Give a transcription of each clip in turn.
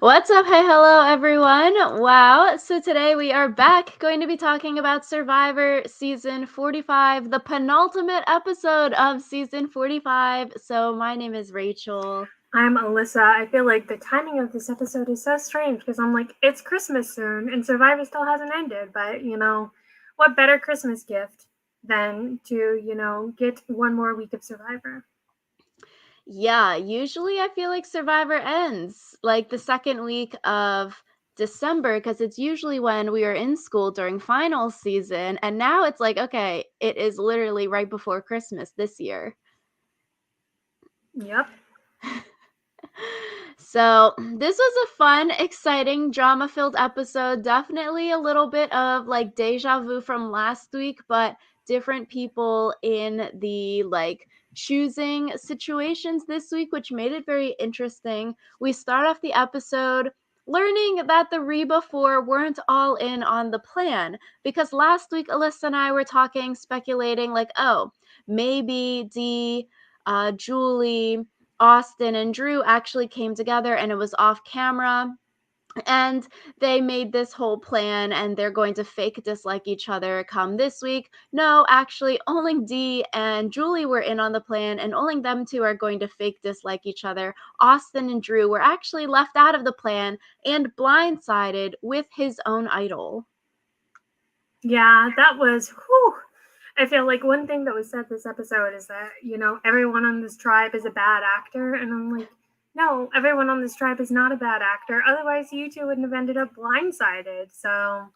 What's up? Hey, hello, everyone. Wow. So today we are back going to be talking about Survivor season 45, the penultimate episode of season 45. So my name is Rachel. I'm Alyssa. I feel like the timing of this episode is so strange because I'm like, it's Christmas soon and Survivor still hasn't ended. But, what better Christmas gift than to, get one more week of Survivor? Yeah, usually I feel like Survivor ends like the second week of December because it's usually when we are in school during final season. And now it's like, okay, it is literally right before Christmas this year. Yep. So, this was a fun, exciting, drama filled episode. Definitely a little bit of like deja vu from last week, but different people in the choosing situations this week, which made it very interesting. We start off the episode learning that the Reba 4 weren't all in on the plan because last week Alyssa and I were talking, speculating, like, oh, maybe Dee, Julie, Austin and Drew actually came together and it was off camera. And they made this whole plan and they're going to fake dislike each other come this week. No, actually, only Dee and Julie were in on the plan, and only them two are going to fake dislike each other. Austin and Drew were actually left out of the plan and blindsided with his own idol. Yeah, that was, whew. I feel like one thing that was said this episode is that, everyone on this tribe is a bad actor. And I'm like, no, everyone on this tribe is not a bad actor. Otherwise, you two wouldn't have ended up blindsided. So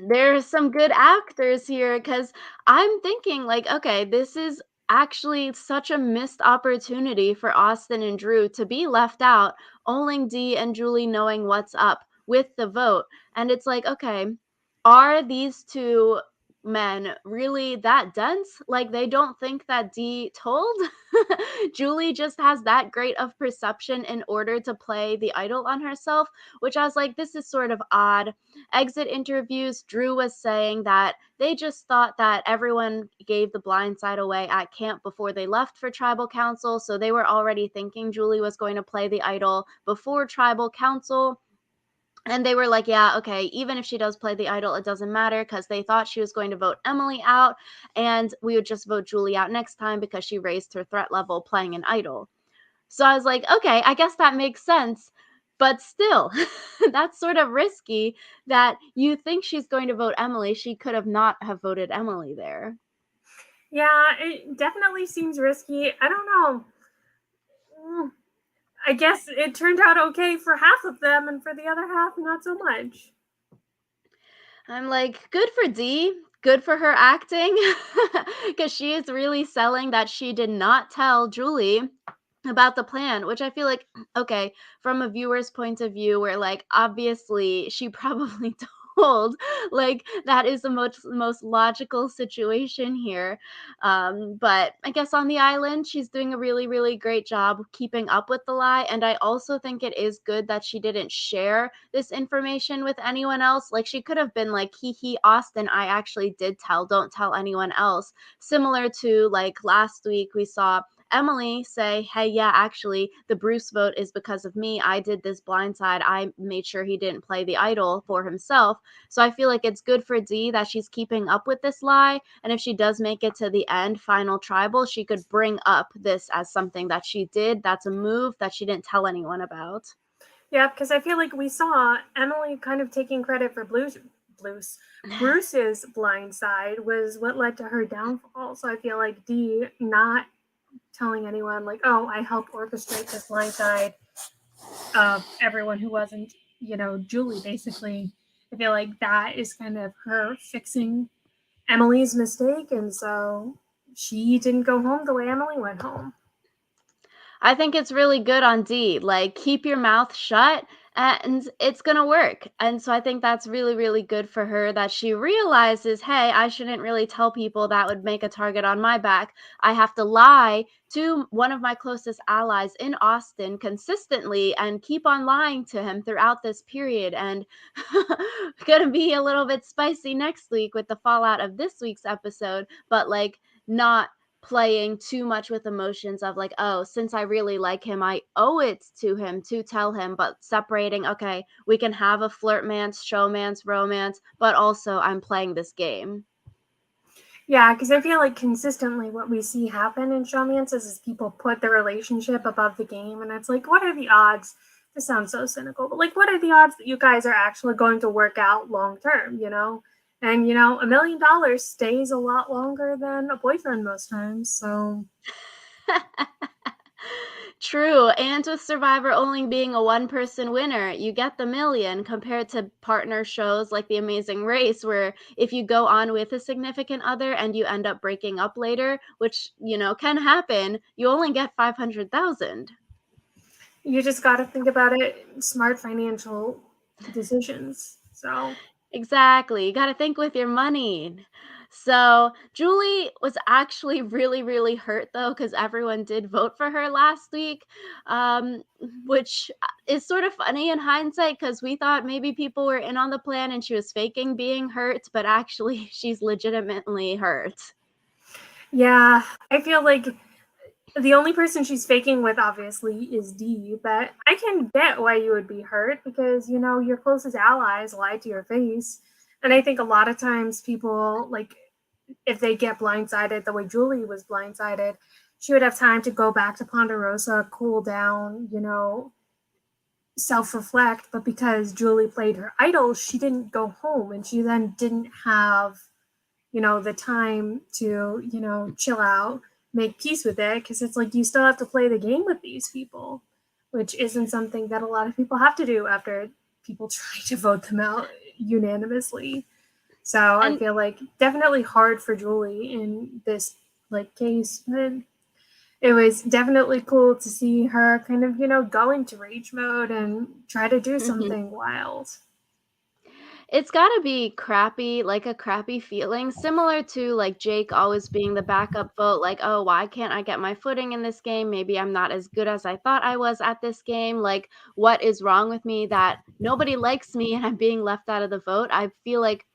There's some good actors here because I'm thinking, like, okay, this is actually such a missed opportunity for Austin and Drew to be left out, only Dee and Julie knowing what's up with the vote. And it's like, okay, are these two men really that dense? Like, they don't think that Dee told? Julie just has that great of perception in order to play the idol on herself, which I was like, this is sort of odd. Exit interviews, Drew was saying that they just thought that everyone gave the blind side away at camp before they left for tribal council. So they were already thinking Julie was going to play the idol before tribal council. And they were like, yeah, okay, even if she does play the idol, it doesn't matter because they thought she was going to vote Emily out and we would just vote Julie out next time because she raised her threat level playing an idol. So I was like, okay, I guess that makes sense. But still, that's sort of risky that you think she's going to vote Emily. She could have not have voted Emily there. yeah, it definitely seems risky. I don't know. I guess it turned out okay for half of them, and for the other half, not so much. I'm like, good for Dee. Good for her acting. Because she is really selling that she did not tell Julie about the plan, which I feel like, okay, from a viewer's point of view, where like obviously she probably told, like that is the most logical situation here. But I guess on the island, she's doing a really, really great job keeping up with the lie. And I also think it is good that she didn't share this information with anyone else. Like she could have been like, hee Austin, I actually did tell, don't tell anyone else. Similar to like last week, we saw Emily say, hey, yeah, actually, the Bruce vote is because of me. I did this blindside. I made sure he didn't play the idol for himself. So I feel like it's good for Dee that she's keeping up with this lie. And if she does make it to the end, final tribal, she could bring up this as something that she did. That's a move that she didn't tell anyone about. Yeah, because I feel like we saw Emily kind of taking credit for Bruce's blind side was what led to her downfall. So I feel like Dee not telling anyone like, oh, I helped orchestrate this blind side of everyone who wasn't, Julie basically. I feel like that is kind of her fixing Emily's mistake, and so she didn't go home the way Emily went home. I think it's really good on Dee. Like, keep your mouth shut and it's going to work. And so I think that's really, really good for her that she realizes, hey, I shouldn't really tell people that would make a target on my back. I have to lie to one of my closest allies in Austin consistently and keep on lying to him throughout this period. And going to be a little bit spicy next week with the fallout of this week's episode, but like, not playing too much with emotions of like, oh, since I really like him, I owe it to him to tell him, but separating, okay, we can have a flirtmance, showmance, romance, but also I'm playing this game. Yeah, because I feel like consistently what we see happen in showmances is people put the relationship above the game, and it's like, what are the odds? This sounds so cynical, but like, what are the odds that you guys are actually going to work out long term? You know, and $1 million stays a lot longer than a boyfriend most times. So True, and with Survivor only being a one-person winner, you get the million compared to partner shows like The Amazing Race, where if you go on with a significant other and you end up breaking up later, which, can happen, you only get 500,000. you just got to think about it, smart financial decisions. So Exactly. You gotta think with your money. So, Julie was actually really, really hurt though, because everyone did vote for her last week, which is sort of funny in hindsight because we thought maybe people were in on the plan and she was faking being hurt, but actually she's legitimately hurt. yeah, I feel like the only person she's faking with, obviously, is Dee, but I can get why you would be hurt because, your closest allies lied to your face. And I think a lot of times people, like, if they get blindsided the way Julie was blindsided, she would have time to go back to Ponderosa, cool down, self reflect. But because Julie played her idol, she didn't go home and she then didn't have the time to, chill out, make peace with it, because it's like you still have to play the game with these people, which isn't something that a lot of people have to do after people try to vote them out unanimously. So I And feel like definitely hard for Julie in this like case, but it was definitely cool to see her kind of, go into rage mode and try to do something wild. it's gotta be crappy, like a crappy feeling, similar to, like, Jake always being the backup vote, like, "Oh, why can't I get my footing in this game? Maybe I'm not as good as I thought I was at this game, like, what is wrong with me that nobody likes me and I'm being left out of the vote?" I feel like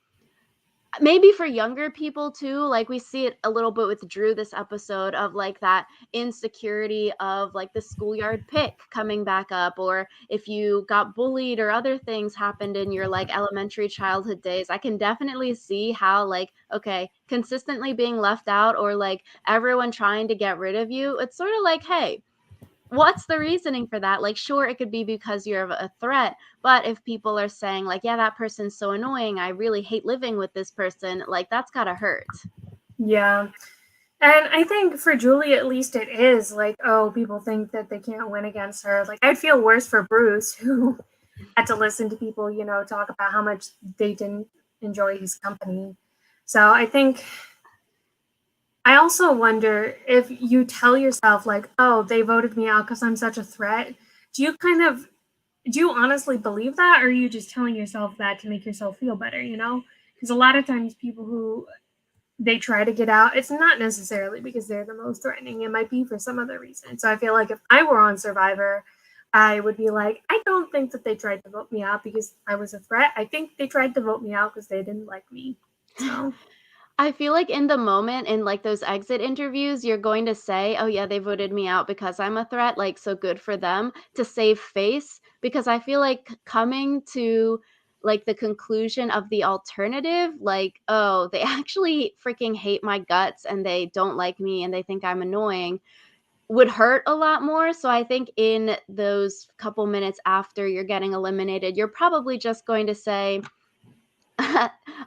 maybe for younger people too, like, we see it a little bit with Drew this episode of, like, that insecurity of, like, the schoolyard pick coming back up, or if you got bullied or other things happened in your, like, elementary childhood days. I can definitely see how, like, okay, consistently being left out or, like, everyone trying to get rid of you, it's sorta like, "Hey, what's the reasoning for that?" Like, sure, it could be because you're a threat, but if people are saying, like, "Yeah, that person's so annoying. I really hate living with this person," like, that's gotta hurt. Yeah. And I think for Julie, at least it is like, oh, people think that they can't win against her. Like, I'd feel worse for Bruce, who had to listen to people, talk about how much they didn't enjoy his company. So I think I also wonder if you tell yourself, like, oh, they voted me out because I'm such a threat. Do you kind of, do you honestly believe that? Or are you just telling yourself that to make yourself feel better, Because a lot of times people who they try to get out, it's not necessarily because they're the most threatening. It might be for some other reason. So I feel like if I were on Survivor, I would be like, I don't think that they tried to vote me out because I was a threat. I think they tried to vote me out because they didn't like me. So I feel like in the moment, in, like, those exit interviews, you're going to say, "Oh, yeah, they voted me out because I'm a threat, like, so good for them," to save face, because I feel like coming to, like, the conclusion of the alternative, like, "Oh, they actually freaking hate my guts, and they don't like me, and they think I'm annoying," would hurt a lot more. So I think in those couple minutes after you're getting eliminated, you're probably just going to say,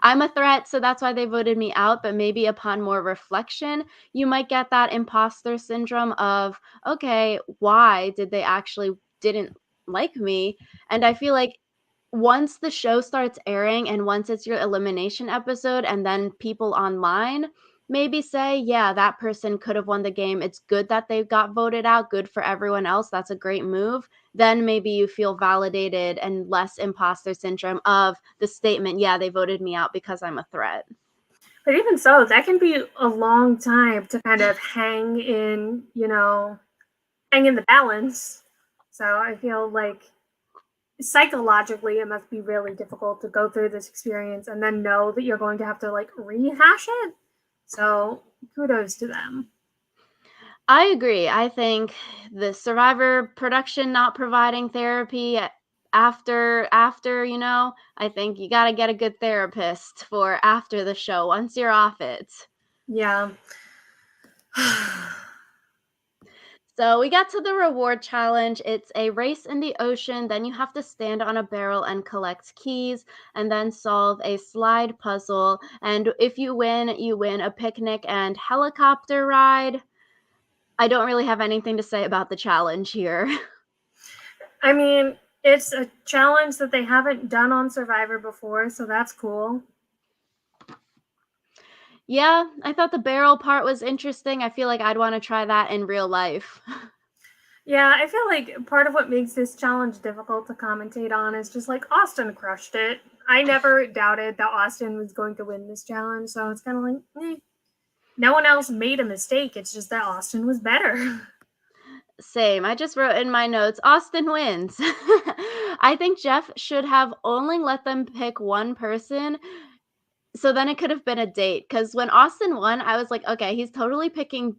I'm a threat, so that's why they voted me out. But maybe upon more reflection, you might get that imposter syndrome of, okay, why did they actually didn't like me? And I feel like once the show starts airing and once it's your elimination episode and then people online maybe say, yeah, that person could have won the game. It's good that they got voted out. Good for everyone else. That's a great move. Then maybe you feel validated and less imposter syndrome of the statement, yeah, they voted me out because I'm a threat. but even so, that can be a long time to kind of hang in the balance. So I feel like psychologically it must be really difficult to go through this experience and then know that you're going to have to like rehash it. So kudos to them. I agree. I think the Survivor production not providing therapy after, I think you gotta get a good therapist for after the show once you're off it. Yeah. So we got to the reward challenge. It's a race in the ocean. Then you have to stand on a barrel and collect keys and then solve a slide puzzle. And if you win a picnic and helicopter ride. I don't really have anything to say about the challenge here. I mean, it's a challenge that they haven't done on Survivor before, so that's cool. Yeah, I thought the barrel part was interesting. I feel like I'd want to try that in real life. Yeah, I feel like part of what makes this challenge difficult to commentate on is just like Austin crushed it. I never doubted that Austin was going to win this challenge, so it's kind of like, no one else made a mistake. It's just that Austin was better. Same. I just wrote in my notes, Austin wins. I think Jeff should have only let them pick one person. So then it could have been a date. Because when Austin won, I was like, okay, he's totally picking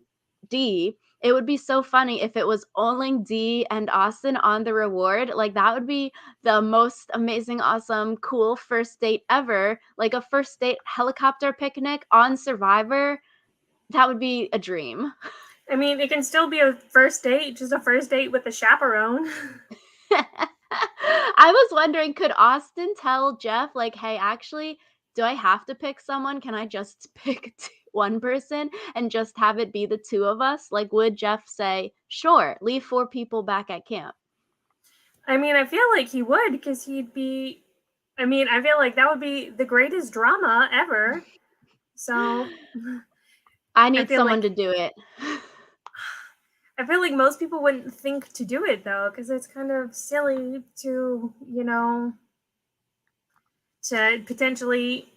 D. It would be so funny if it was only D and Austin on the reward. Like, that would be the most amazing, awesome, cool first date ever. Like a first date helicopter picnic on Survivor. That would be a dream. I mean, it can still be a first date, just a first date with a chaperone. I was wondering, could Austin tell Jeff, like, hey, actually, do I have to pick someone? Can I just pick one person and just have it be the two of us? Like, would Jeff say, sure, leave 4 people back at camp? I mean, I feel like he would because he'd be. I mean, I feel like that would be the greatest drama ever. So I I need feel someone like to do it. I feel like most people wouldn't think to do it though, because it's kind of silly to, to potentially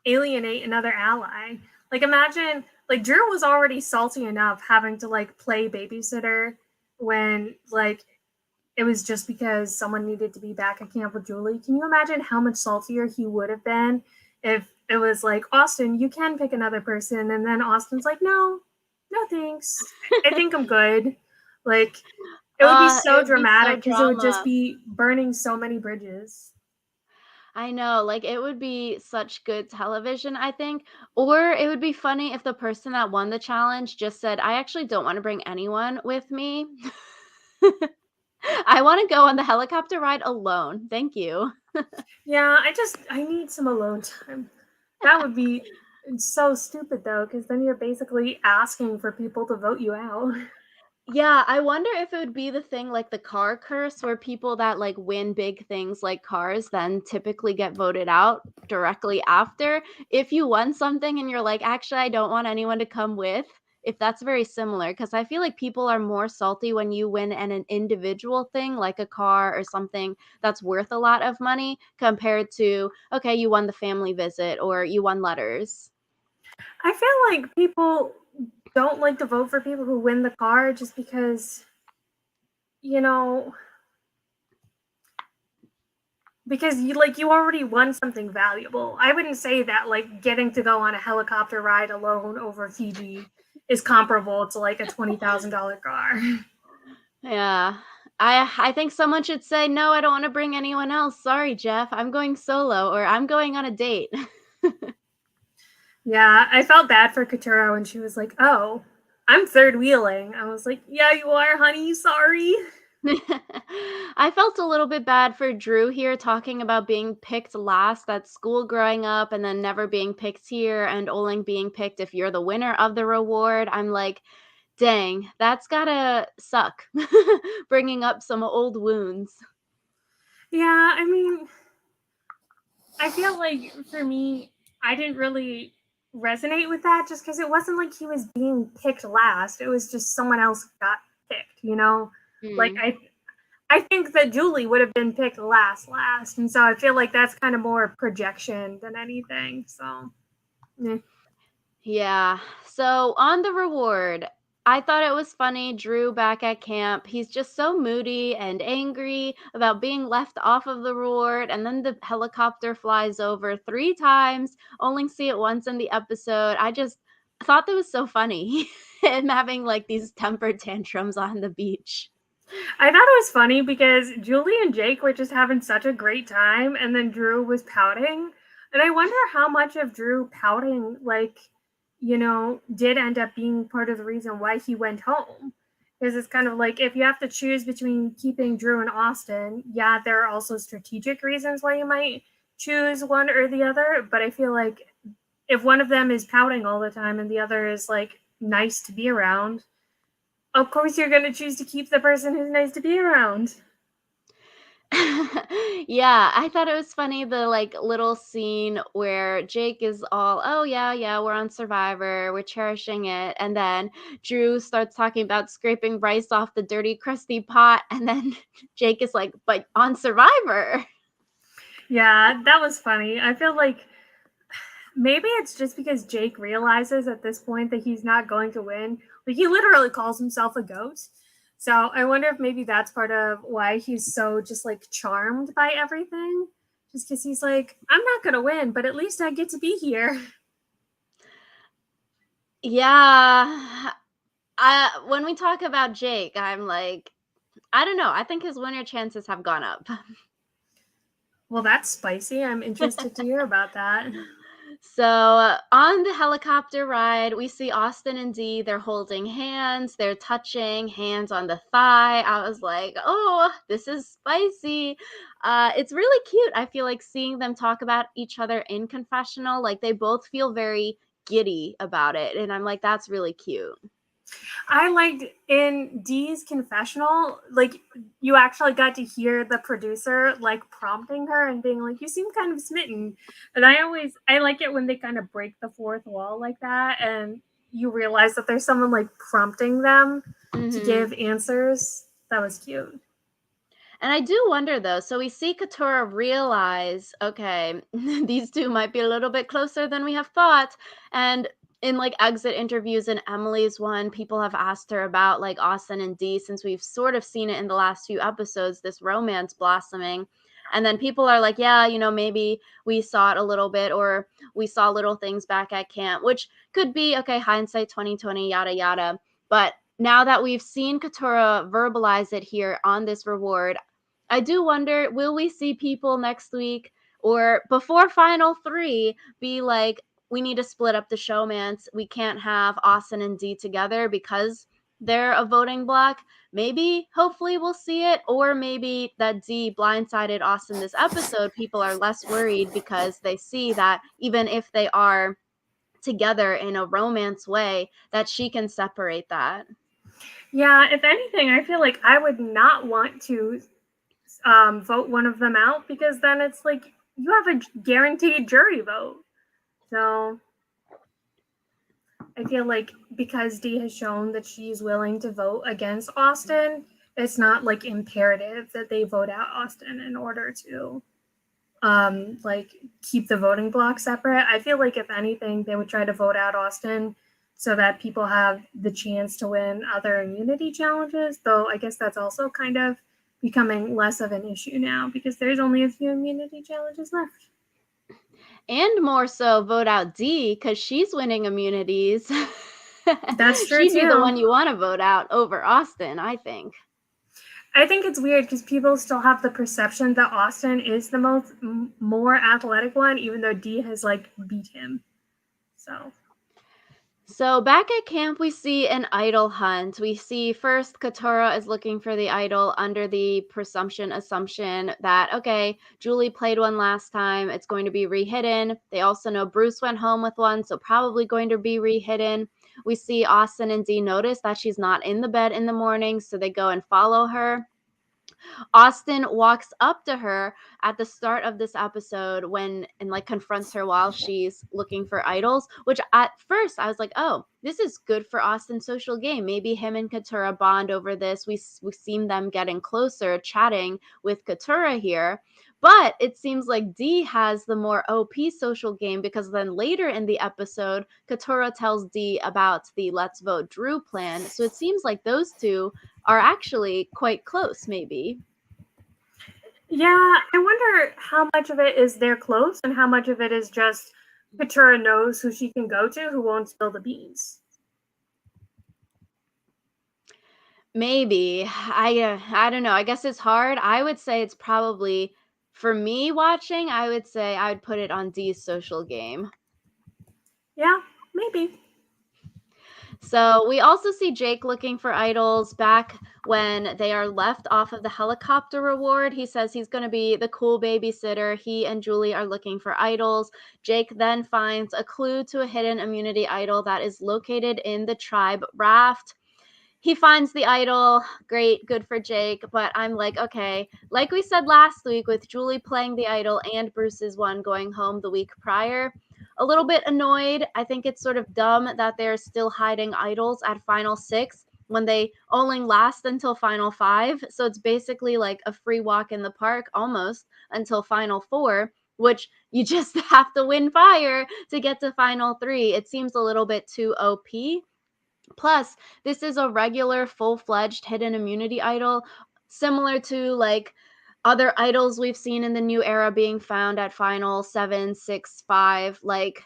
alienate another ally. Like imagine like Drew was already salty enough having to like play babysitter when like it was just because someone needed to be back at camp with Julie. Can you imagine how much saltier he would have been if it was like, Austin, you can pick another person, and then Austin's like, no, no thanks. I think I'm good. Like it would be It so would be so dramatic because it would just drama. be burning so many bridges. I know, like, it would be such good television, I think, or it would be funny if the person that won the challenge just said, "I actually don't wanna bring anyone with me. I wanna go on the helicopter ride alone, thank you." Yeah, I need some alone time. That would be so stupid though, because then you're basically asking for people to vote you out. Yeah, I wonder if it would be the thing like the car curse where people that, like, win big things like cars then typically get voted out directly after. If you won something and you're like, "Actually, I don't want anyone to come with," if that's very similar, because I feel like people are more salty when you win an individual thing like a car or something that's worth a lot of money compared to, okay, you won the family visit or you won letters. I feel like people don't like to vote for people who win the car just because, you know, because you already won something valuable. I wouldn't say that like getting to go on a helicopter ride alone over Fiji is comparable to like a $20,000 car. Yeah. I think someone should say, "No, I don't wanna bring anyone else. Sorry, Jeff. I'm going solo," or "I'm going on a date." Yeah, I felt bad for Katura when she was like, "Oh, I'm third wheeling." I was like, "Yeah, you are, honey. Sorry." I felt a little bit bad for Drew here talking about being picked last at school growing up and then never being picked here and only being picked if you're the winner of the reward. I'm like, "Dang, that's gotta suck." Bringing up some old wounds. Yeah, I mean, I feel like for me, I didn't really resonate with that just because it wasn't like he was being picked last. It was just someone else got picked, you know? Like Mm. I think that Julie would have been picked last, and so I feel like that's kind of more projection than anything. So, eh. Yeah. So on the reward, I thought it was funny. Drew back at camp. He's just so moody and angry about being left off of the reward. And then the helicopter flies over 3 times, only see it once in the episode. I just thought that was so funny. Him having like these temper tantrums on the beach. I thought it was funny because Julie and Jake were just having such a great time, and then Drew was pouting. And I wonder how much of Drew pouting, like, did end up being part of the reason why he went home. Because it's kind of like if you have to choose between keeping Drew and Austin, yeah, there are also strategic reasons why you might choose one or the other. But I feel like if one of them is pouting all the time and the other is like nice to be around, of course you're going to choose to keep the person who's nice to be around. Yeah, I thought it was funny the like little scene where Jake is all, "Oh yeah, yeah, we're on Survivor, we're cherishing it." And then Drew starts talking about scraping rice off the dirty crusty pot and then Jake is like, "But on Survivor." Yeah, that was funny. I feel like maybe it's just because Jake realizes at this point that he's not going to win. Like, he literally calls himself a goat. So I wonder if maybe that's part of why he's so just like charmed by everything. Just because he's like, I'm not going to win, but at least I get to be here. Yeah. When we talk about Jake, I'm like, I don't know. I think his winner chances have gone up. Well, that's spicy. I'm interested to hear about that. So on the helicopter ride, we see Austin and Dee. They're holding hands, they're touching, hands on the thigh. I was like, oh, this is spicy. It's really cute. I feel like seeing them talk about each other in confessional, like they both feel very giddy about it. And I'm like, that's really cute. I liked in Dee's confessional, like you actually got to hear the producer like prompting her and being like, "You seem kind of smitten." And I like it when they kind of break the fourth wall like that, and you realize that there's someone like prompting them to Hmm. give answers. That was cute. And I do wonder though, so we see Katura realize, okay, these two might be a little bit closer than we have thought. And in like exit interviews and Emily's one, people have asked her about like Austin and Dee since we've sort of seen it in the last few episodes, this romance blossoming. And then people are like, yeah, maybe we saw it a little bit or we saw little things back at camp, which could be okay, hindsight 2020, yada yada. But now that we've seen Katura verbalize it here on this reward, I do wonder, will we see people next week or before final three be like, we need to split up the showmance. We can't have Austin and Dee together because they're a voting block. Maybe, hopefully, we'll see it. Or maybe that Dee blindsided Austin this episode. People are less worried because they see that even if they are together in a romance way, that she can separate that. Yeah, if anything, I feel like I would not want to vote one of them out because then it's like you have a guaranteed jury vote. So I feel like because Dee has shown that she's willing to vote against Austin, it's not like imperative that they vote out Austin in order to like keep the voting block separate. I feel like if anything, they would try to vote out Austin so that people have the chance to win other immunity challenges. Though I guess that's also kind of becoming less of an issue now because there's only a few immunity challenges left. And more so vote out Dee because she's winning immunities. That's true She'd be the too. one you want to vote out over Austin, I think. I think it's weird because people still have the perception that Austin is the more athletic one, even though Dee has like beat him. So So back at camp, we see an idol hunt. We see first Katora is looking for the idol under the assumption that, okay, Julie played one last time. It's going to be rehidden. They also know Bruce went home with one, so probably going to be rehidden. We see Austin and Dee notice that she's not in the bed in the morning, so they go and follow her. Austin walks up to her at the start of this episode when and like confronts her while she's looking for idols, which at first I was like, oh, this is good for Austin's social game. Maybe him and Katura bond over this. We've seen them getting closer, chatting with Katura here. But it seems like Dee has the more OP social game because then later in the episode, Katura tells Dee about the Let's Vote Drew plan. So it seems like those two are actually quite close, maybe. yeah, I wonder how much of it is they're close and how much of it is just Katura knows who she can go to who won't spill the beans. Maybe. I don't know. I guess it's hard. I would say it's probably for me watching, I would say I would put it on Dee's social game. Yeah, maybe. So we also see Jake looking for idols back when they are left off of the helicopter reward. He says he's going to be the cool babysitter. He and Julie are looking for idols. Jake then finds a clue to a hidden immunity idol that is located in the tribe raft. He finds the idol. Great, good for Jake. But I'm like, okay, like we said last week with Julie playing the idol and Bruce's one going home the week prior, a little bit annoyed. I think it's sort of dumb that they're still hiding idols at Final Six when they only last until Final Five. So it's basically like a free walk in the park almost until Final Four, which you just have to win fire to get to Final Three. It seems a little bit too OP. Plus, this is a regular full-fledged hidden immunity idol, similar to like other idols we've seen in the new era being found at Final 7, 6, 5. Like,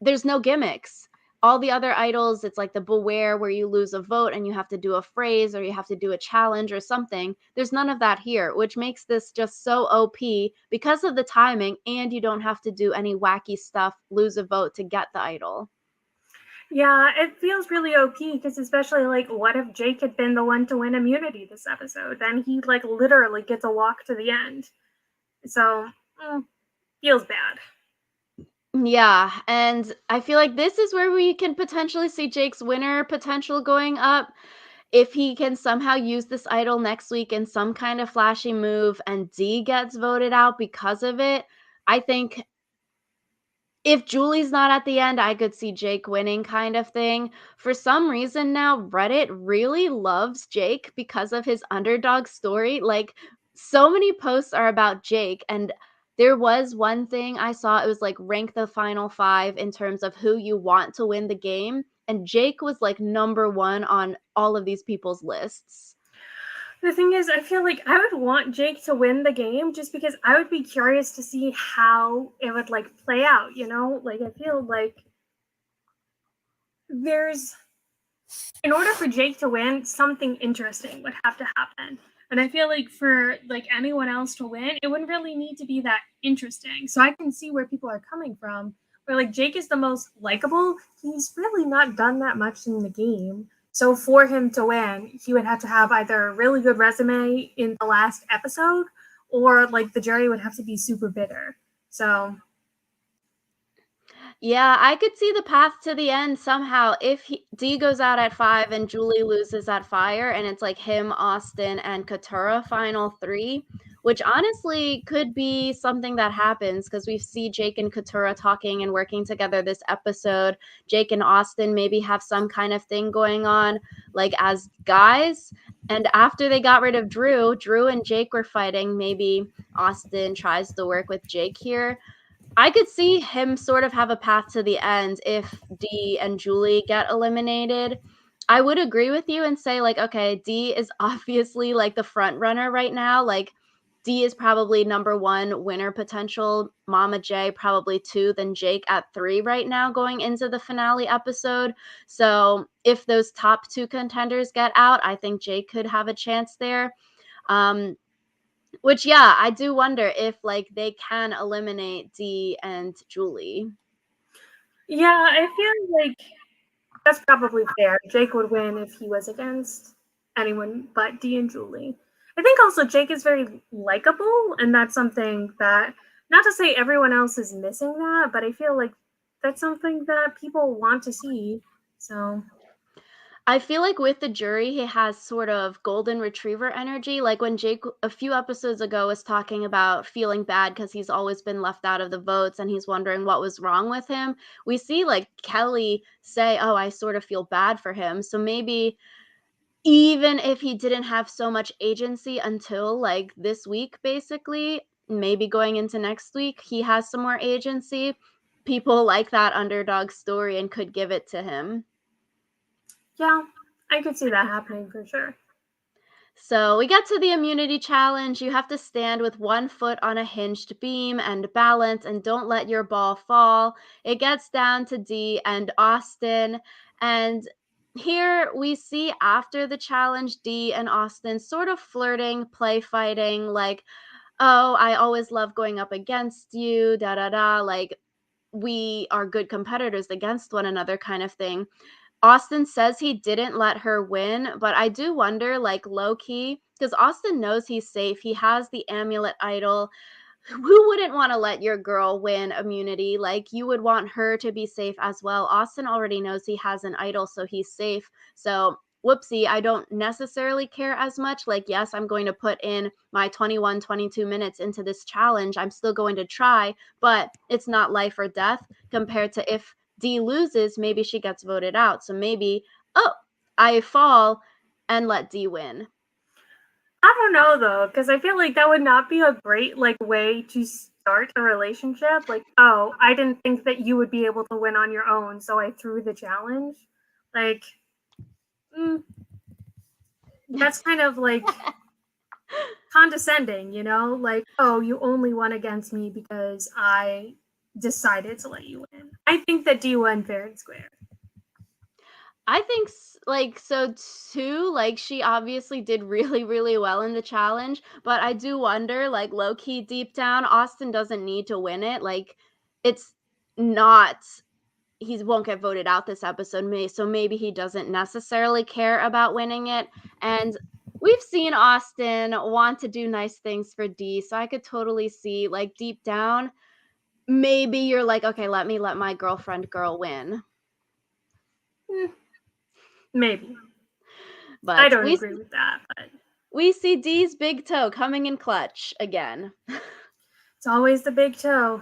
there's no gimmicks. All the other idols, it's like the Beware where you lose a vote and you have to do a phrase or you have to do a challenge or something. There's none of that here, which makes this just so OP because of the timing, and you don't have to do any wacky stuff, lose a vote to get the idol. Yeah, it feels really OP because especially like what if Jake had been the one to win immunity this episode? Then he like literally gets a walk to the end. So feels bad. Yeah, and I feel like this is where we can potentially see Jake's winner potential going up. If he can somehow use this idol next week in some kind of flashy move and D gets voted out because of it, I think if Julie's not at the end, I could see Jake winning kind of thing. For some reason now, Reddit really loves Jake because of his underdog story. Like, so many posts are about Jake, and there was one thing I saw, it was like rank the final 5 in terms of who you want to win the game, and Jake was like number 1 on all of these people's lists. The thing is, I feel like I would want Jake to win the game just because I would be curious to see how it would like play out, you know? Like I feel like there's in order for Jake to win, something interesting would have to happen. And I feel like for like anyone else to win, it wouldn't really need to be that interesting. So I can see where people are coming from. Where like Jake is the most likable, he's really not done that much in the game. So for him to win, he would have to have either a really good resume in the last episode, or like the jury would have to be super bitter. So Yeah, I could see the path to the end somehow if D goes out at 5 and Julie loses at Fire, and it's like him, Austin, and Katura final 3, which honestly could be something that happens because we see Jake and Katura talking and working together this episode. Jake and Austin maybe have some kind of thing going on, like as guys. And after they got rid of Drew and Jake were fighting. Maybe Austin tries to work with Jake here. I could see him sort of have a path to the end if D and Julie get eliminated. I would agree with you and say, like, okay, D is obviously like the front runner right now. Like, D is probably number 1 winner potential. Mama J probably 2, then Jake at 3 right now going into the finale episode. So if those top 2 contenders get out, I think Jake could have a chance there. Um, which, yeah, I do wonder if, like, they can eliminate D and Julie. yeah, I feel like that's probably fair. Jake would win if he was against anyone but D and Julie. I think also Jake is very likable, and that's something that, not to say everyone else is missing that, but I feel like that's something that people want to see. So, I feel like with the jury, he has sort of golden retriever energy. Like when Jake a few episodes ago was talking about feeling bad because he's always been left out of the votes and he's wondering what was wrong with him. We see like Kelly say, "Oh, I sort of feel bad for him." So maybe even if he didn't have so much agency until like this week, basically, maybe going into next week, he has some more agency. People like that underdog story and could give it to him. yeah, I could see that happening for sure. So we get to the immunity challenge. You have to stand with one foot on a hinged beam and balance and don't let your ball fall. It gets down to D and Austin. And here we see after the challenge, D and Austin sort of flirting, play fighting, like, oh, I always love going up against you, da da da. Like, we are good competitors against one another, kind of thing. Austin says he didn't let her win, but I do wonder, like, low key, because Austin knows he's safe. He has the amulet idol. Who wouldn't want to let your girl win immunity? Like, you would want her to be safe as well. Austin already knows he has an idol, so he's safe. So, whoopsie, I don't necessarily care as much. Like, yes, I'm going to put in my 21, 22 minutes into this challenge. I'm still going to try, but it's not life or death compared to if D loses, maybe she gets voted out. So maybe, oh, I fall and let D win. I don't know though, because I feel like that would not be a great like way to start a relationship. Like, oh, I didn't think that you would be able to win on your own, so I threw the challenge. Like, mm, that's kind of like condescending, you know? Like, oh, you only won against me because I decided to let you win. I think that D won fair and square. I think like so too, like she obviously did really, really well in the challenge, but I do wonder, like low key deep down, Austin doesn't need to win it. Like it's not he won't get voted out this episode, so maybe he doesn't necessarily care about winning it. And we've seen Austin want to do nice things for D, so I could totally see like deep down, maybe you're like, okay, let me let my girlfriend girl win. Maybe. I But don't agree with that, but we see D's big toe coming in clutch again. it's always the big toe.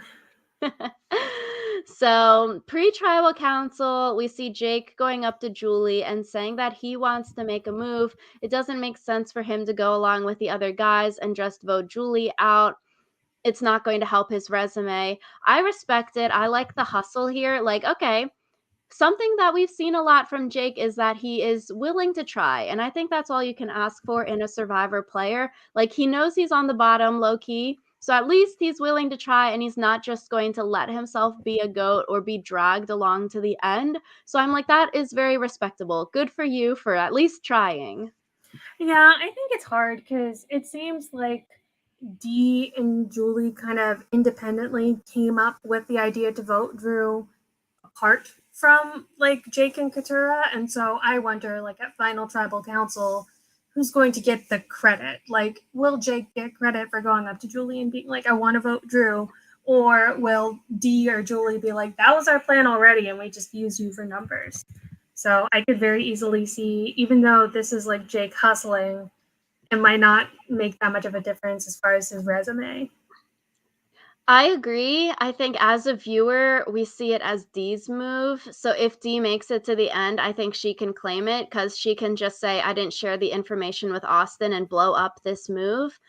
So, pre-tribal council, we see Jake going up to Julie and saying that he wants to make a move. It doesn't make sense for him to go along with the other guys and just vote Julie out. It's not going to help his resume. I respect it. I like the hustle here. Like, okay, something that we've seen a lot from Jake is that he is willing to try. And I think that's all you can ask for in a survivor player. Like he knows he's on the bottom low key. So at least he's willing to try and he's not just going to let himself be a goat or be dragged along to the end. So I'm like, that is very respectable. Good for you for at least trying. Yeah, I think it's hard because it seems like Dee and Julie kind of independently came up with the idea to vote Drew apart from like Jake and Katura. And so I wonder, like at Final Tribal Council, who's going to get the credit? Like, will Jake get credit for going up to Julie and being like, I want to vote Drew? Or will Dee or Julie be like, that was our plan already and we just use you for numbers? So I could very easily see, even though this is like Jake hustling, it might not make that much of a difference as far as his resume. I agree. I think as a viewer, we see it as Dee's move. So if Dee makes it to the end, I think she can claim it because she can just say, I didn't share the information with Austin and blow up this move.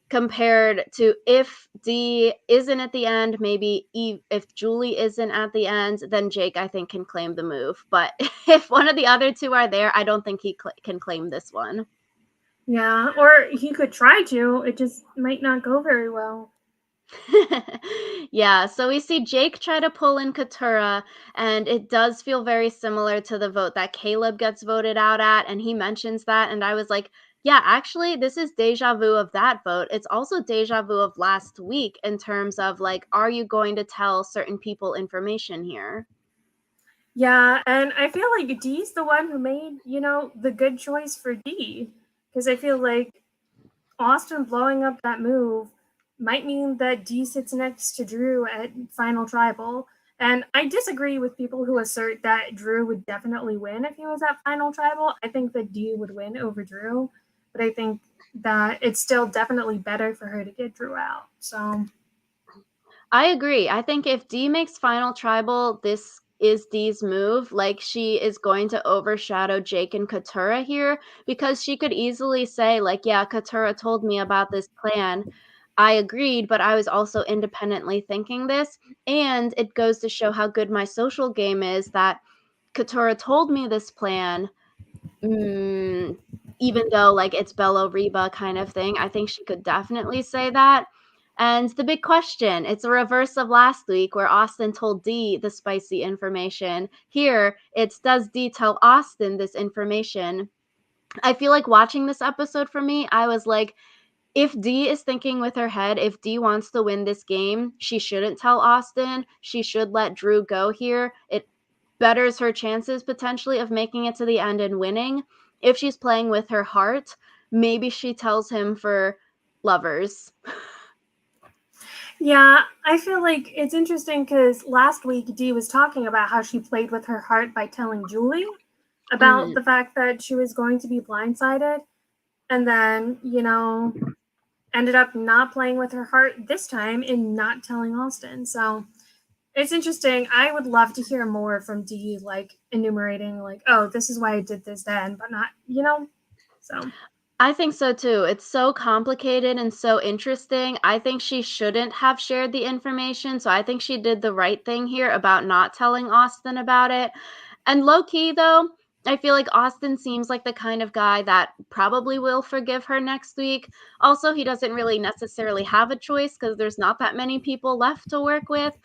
Compared to if Dee isn't at the end, maybe if Julie isn't at the end, then Jake, I think, can claim the move. But if one of the other two are there, I don't think he can claim this one. Yeah, or he could try to. It just might not go very well. Yeah, so we see Jake try to pull in Katura, and it does feel very similar to the vote that Caleb gets voted out at, and he mentions that, and I was like, yeah, actually, this is deja vu of that vote. It's also deja vu of last week in terms of like, are you going to tell certain people information here? Yeah, and I feel like Dee's the one who made, the good choice for Dee. Because I feel like Austin blowing up that move might mean that Dee sits next to Drew at Final Tribal. And I disagree with people who assert that Drew would definitely win if he was at Final Tribal. I think that Dee would win over Drew, but I think that it's still definitely better for her to get Drew out. So I agree. I think if Dee makes Final Tribal, this is Dee's move. Like she is going to overshadow Jake and Katura here because she could easily say, like, yeah, Katura told me about this plan. I agreed, but I was also independently thinking this. And it goes to show how good my social game is that Katura told me this plan. even though, like, it's Bello Reba kind of thing, I think she could definitely say that. And the big question, it's a reverse of last week where Austin told Dee the spicy information. Here, it's does Dee tell Austin this information? I feel like watching this episode for me, I was like, if Dee is thinking with her head, if Dee wants to win this game, she shouldn't tell Austin. She should let Drew go here. It betters her chances potentially of making it to the end and winning. If she's playing with her heart, maybe she tells him for lovers. Yeah, I feel like it's interesting because last week Dee was talking about how she played with her heart by telling Julie about Mhm. the fact that she was going to be blindsided, and then, ended up not playing with her heart this time and not telling Austin. So it's interesting. I would love to hear more from Dee, like enumerating, like, oh, this is why I did this then, but not. So I think so too. It's so complicated and so interesting. I think she shouldn't have shared the information. So I think she did the right thing here about not telling Austin about it. And low key, though, I feel like Austin seems like the kind of guy that probably will forgive her next week. Also, he doesn't really necessarily have a choice because there's not that many people left to work with.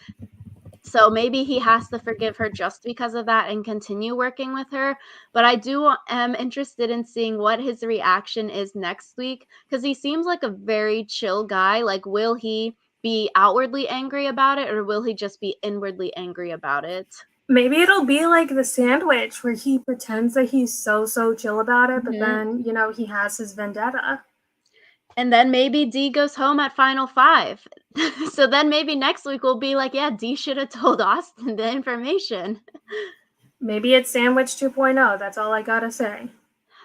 So maybe he has to forgive her just because of that and continue working with her. But I am interested in seeing what his reaction is next week because he seems like a very chill guy. Like, will he be outwardly angry about it or will he just be inwardly angry about it? maybe it'll be like the sandwich where he pretends that he's so chill about it, but Mhm. then, he has his vendetta. And then maybe D goes home at Final 5. So then maybe next week we'll be like, "Yeah, D should have told Austin the information." Maybe it's sandwich 2.0. That's all I gotta say.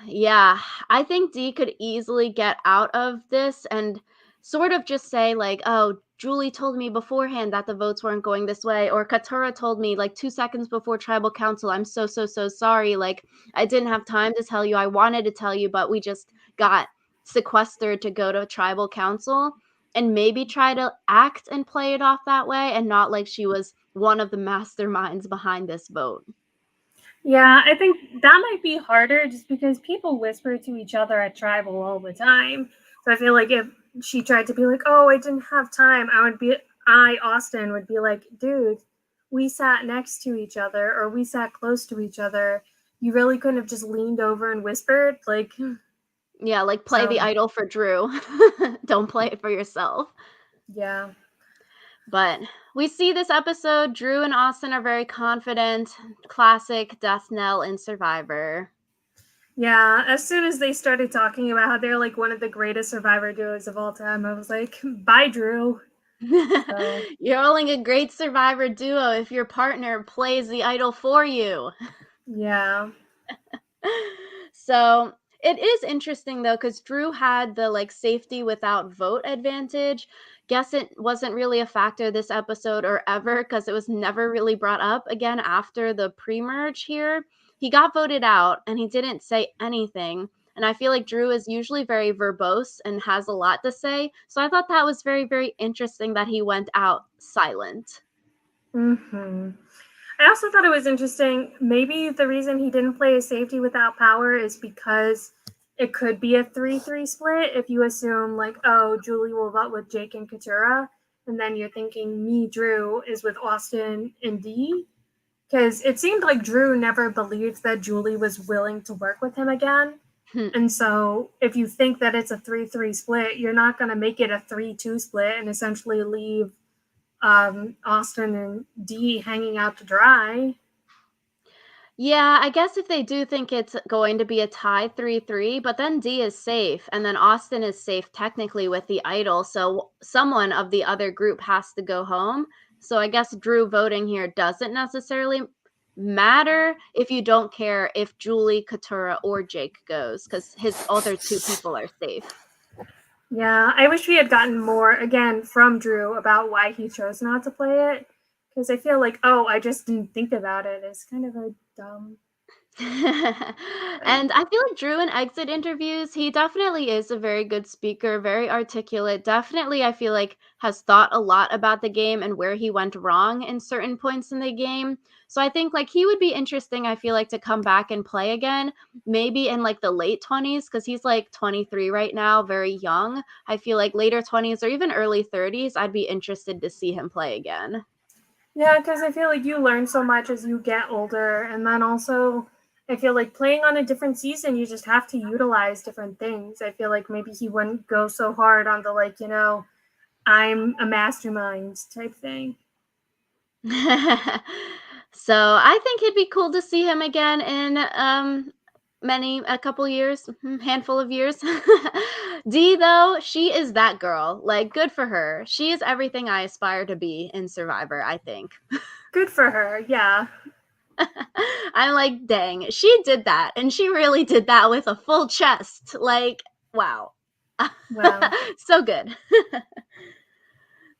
Yeah, I think D could easily get out of this and sort of just say like, "Oh, Julie told me beforehand that the votes weren't going this way," or Katura told me like 2 seconds before tribal council, "I'm so sorry. Like, I didn't have time to tell you. I wanted to tell you, but we just got sequestered to go to tribal council." And maybe try to act and play it off that way and not like she was one of the masterminds behind this vote. Yeah, I think that might be harder just because people whisper to each other at tribal all the time. So I feel like if she tried to be like, "Oh, I didn't have time," Austin would be like, "Dude, we sat next to each other or we sat close to each other. You really couldn't have just leaned over and whispered?" Like, Yeah, like play the so idol for Drew. Don't play it for yourself. yeah. But we see this episode, Drew and Austin are very confident. Classic death knell in Survivor. Yeah, as soon as they started talking about how they're like one of the greatest survivor duos of all time, I was like, "Bye, Drew." So, You're only a great Survivor duo if your partner plays the idol for you. yeah. So it is interesting though, because Drew had the like safety without vote advantage. Guess it wasn't really a factor this episode or ever because it was never really brought up again after the pre merge here. He got voted out and he didn't say anything. And I feel like Drew is usually very verbose and has a lot to say. So I thought that was very interesting that he went out silent. Hmm. I also thought it was interesting. Maybe the reason he didn't play a safety without power is because it could be a 3-3 split if you assume, like, oh, Julie will vote with Jake and Katura. And then you're thinking me, Drew, is with Austin and Dee. Because it seemed like Drew never believed that Julie was willing to work with him again. And so if you think that it's a 3-3 split, you're not going to make it a 3-2 split and essentially leave Austin and Dee hanging out to dry. Yeah, I guess if they do think it's going to be a tie 3-3, but then D is safe, and then Austin is safe technically with the idol, so someone of the other group has to go home. So I guess Drew voting here doesn't necessarily matter if you don't care if Julie, Katura, or Jake goes, because his other two people are safe. Yeah, I wish we had gotten more, again, from Drew about why he chose not to play it. Because I feel like, oh, I just didn't think about it. It's kind of a dumb. Like, And I feel like Drew in exit interviews, he definitely is a very good speaker, very articulate. Definitely, I feel like has thought a lot about the game and where he went wrong in certain points in the game. So I think like he would be interesting, I feel like, to come back and play again, maybe in like the late 20s, because he's like 23 right now, very young. I feel like later 20s or even early 30s, I'd be interested to see him play again. yeah, because I feel like you learn so much as you get older, and then also I feel like playing on a different season, you just have to utilize different things. I feel like maybe he wouldn't go so hard on the like, I'm a mastermind type thing. So I think it'd be cool to see him again in a couple years, handful of years. D though, she is that girl. Like good for her. She is everything I aspire to be in Survivor, I think. Good for her. Yeah. I'm like, dang, she did that and she really did that with a full chest. Like, wow. Wow. So good.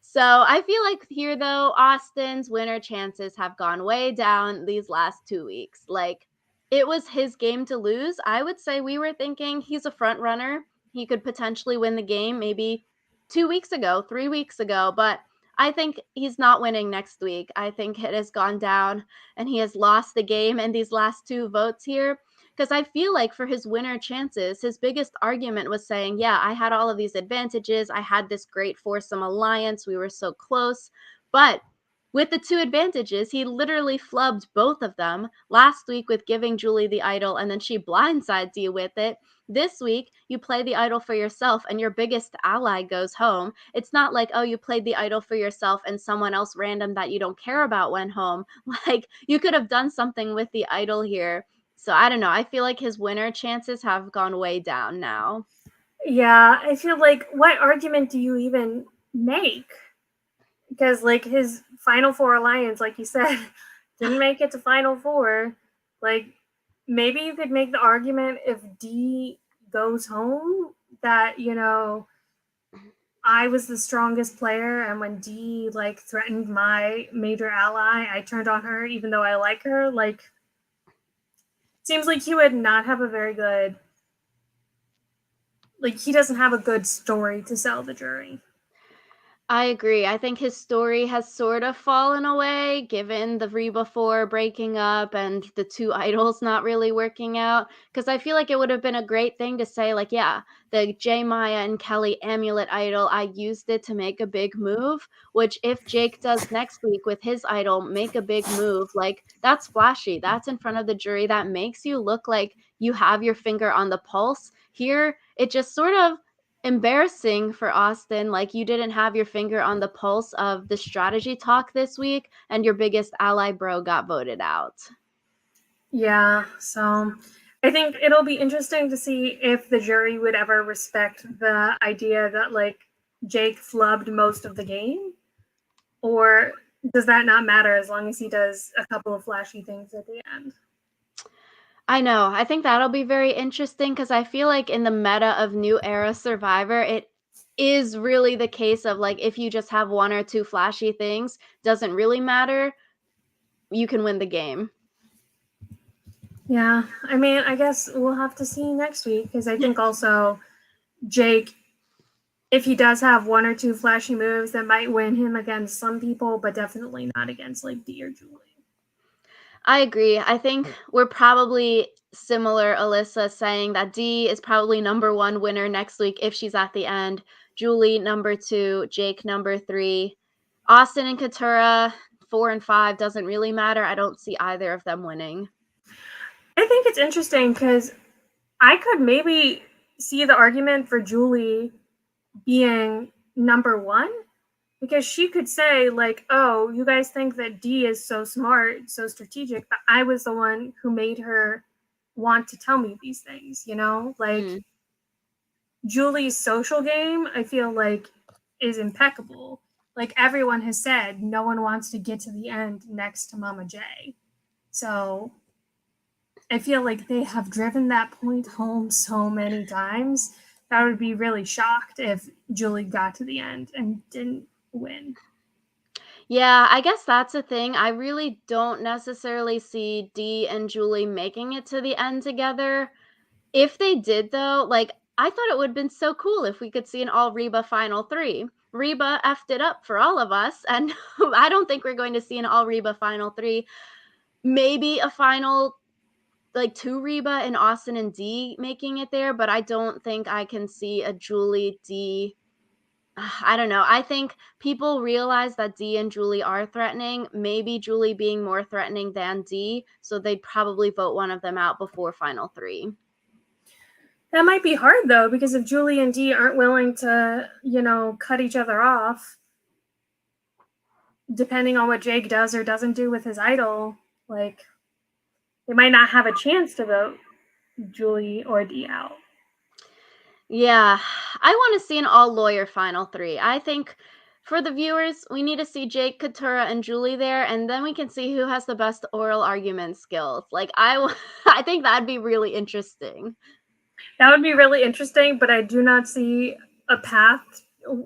So I feel like here though, Austin's winner chances have gone way down these last 2 weeks. Like it was his game to lose. I would say we were thinking he's a front runner. He could potentially win the game maybe 2 weeks ago, 3 weeks ago, but I think he's not winning next week. I think it has gone down and he has lost the game in these last two votes here. Because I feel like for his winner chances, his biggest argument was saying, yeah, I had all of these advantages. I had this great foursome alliance. We were so close. But with the two advantages, he literally flubbed both of them last week with giving Julie the idol, and then she blindsides you with it. This week, you play the idol for yourself, and your biggest ally goes home. It's not like, oh, you played the idol for yourself, and someone else random that you don't care about went home. Like, you could have done something with the idol here. So I don't know. I feel like his winner chances have gone way down now. Yeah, I feel like what argument do you even make? Because like his Final Four alliance, like you said, didn't make it to Final Four. Like maybe you could make the argument if D goes home that I was the strongest player, and when D like threatened my major ally, I turned on her even though I like her. Like seems like he would not have a very good like he doesn't have a good story to sell the jury. I agree. I think his story has sort of fallen away given the Reba 4 breaking up and the two idols not really working out. Because I feel like it would have been a great thing to say, like, yeah, the J Maya and Kelly amulet idol, I used it to make a big move. Which, if Jake does next week with his idol, make a big move, like, that's flashy. That's in front of the jury. That makes you look like you have your finger on the pulse. Here, it just sort of embarrassing for Austin. Like you didn't have your finger on the pulse of the strategy talk this week, and your biggest ally bro got voted out. Yeah, so I think it'll be interesting to see if the jury would ever respect the idea that like Jake flubbed most of the game, or does that not matter as long as he does a couple of flashy things at the end? I know. I think that'll be very interesting because I feel like in the meta of new era Survivor, it is really the case of like if you just have one or two flashy things, doesn't really matter. You can win the game. Yeah, I mean, I guess we'll have to see next week because I think also Jake, if he does have one or two flashy moves, that might win him against some people, but definitely not against like D or Julie. I agree. I think we're probably similar, Alyssa, saying that D is probably number one winner next week if she's at the end. Julie, number two. Jake, number three. Austin and Katura, 4 and 5, doesn't really matter. I don't see either of them winning. I think it's interesting because I could maybe see the argument for Julie being number one because she could say like, oh, you guys think that D is so smart, so strategic, but I was the one who made her want to tell me these things, like Mm. Julie's social game I feel like is impeccable. Like everyone has said, no one wants to get to the end next to Mama J. So I feel like they have driven that point home so many times that I would be really shocked if Julie got to the end and didn't win. Yeah, I guess that's the thing. I really don't necessarily see Dee and Julie making it to the end together. If they did though, like, I thought it would've been so cool if we could see an all Reba Final 3. Reba effed it up for all of us, and I don't think we're going to see an all Reba Final 3. Maybe a final, like, 2 Reba and Austin and Dee making it there, but I don't think I can see a Julie, Dee. I don't know. I think people realize that Dee and Julie are threatening, maybe Julie being more threatening than Dee, so they'd probably vote one of them out before Final 3. That might be hard though, because if Julie and Dee aren't willing to, cut each other off, depending on what Jake does or doesn't do with his idol, like they might not have a chance to vote Julie or Dee out. Yeah, I wanna see an all-lawyer Final 3. I think for the viewers, we need to see Jake, Katurah, and Julie there, and then we can see who has the best oral argument skills. Like, I think that'd be really interesting. That would be really interesting, but I do not see a path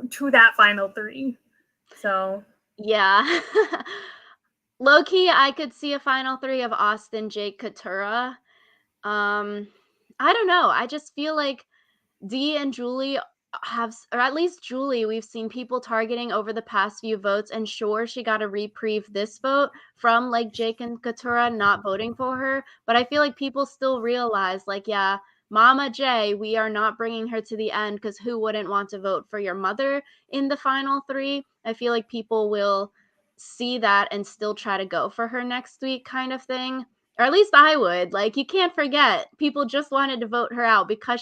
to that final three. So, Yeah. Low key, I could see a Final 3 of Austin, Jake, Katurah. Um, I don't know, I just feel like Dee and Julie or at least Julie, we've seen people targeting over the past few votes, and sure, she got a reprieve this vote from, like, Jake and Katurah not voting for her, but I feel like people still realize, like, yeah, Mama J, we are not bringing her to the end because who wouldn't want to vote for your mother in the final 3? I feel like people will see that and still try to go for her next week kind of thing, or at least I would. Like, you can't forget, people just wanted to vote her out because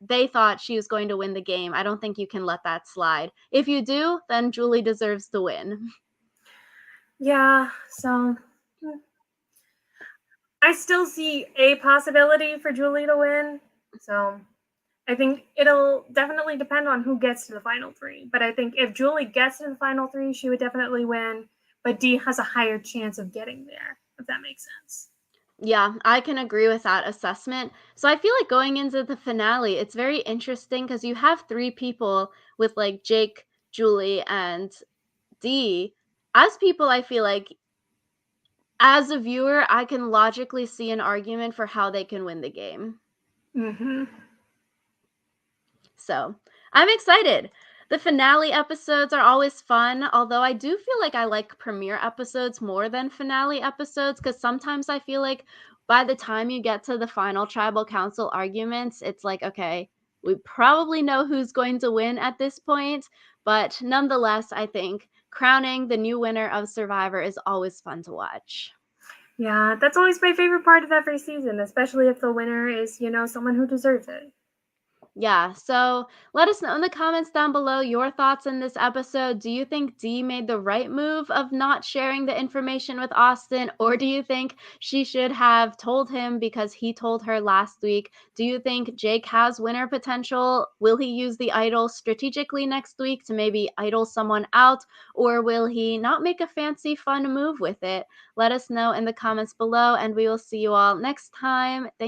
they thought she was going to win the game. I don't think you can let that slide. If you do, then Julie deserves to win. yeah, so I still see a possibility for Julie to win. So, I think it'll definitely depend on who gets to the final three. But I think if Julie gets to the final three, she would definitely win. But Dee has a higher chance of getting there, if that makes sense. Yeah, I can agree with that assessment. So I feel like going into the finale, it's very interesting because you have 3 people with, like, Jake, Julie, and Dee. As people, I feel like as a viewer, I can logically see an argument for how they can win the game. Mm-hmm. So, I'm excited. The finale episodes are always fun, although I do feel like I like premiere episodes more than finale episodes because sometimes I feel like by the time you get to the final tribal council arguments, it's like, okay, we probably know who's going to win at this point, but nonetheless, I think crowning the new winner of Survivor is always fun to watch. Yeah, that's always my favorite part of every season, especially if the winner is, someone who deserves it. Yeah, so let us know in the comments down below your thoughts on this episode. Do you think Dee made the right move of not sharing the information with Austin, or do you think she should have told him because he told her last week? Do you think Jake has winner potential? Will he use the idol strategically next week to maybe idol someone out, or will he not make a fancy, fun move with it? Let us know in the comments below, and we will see you all next time. Thank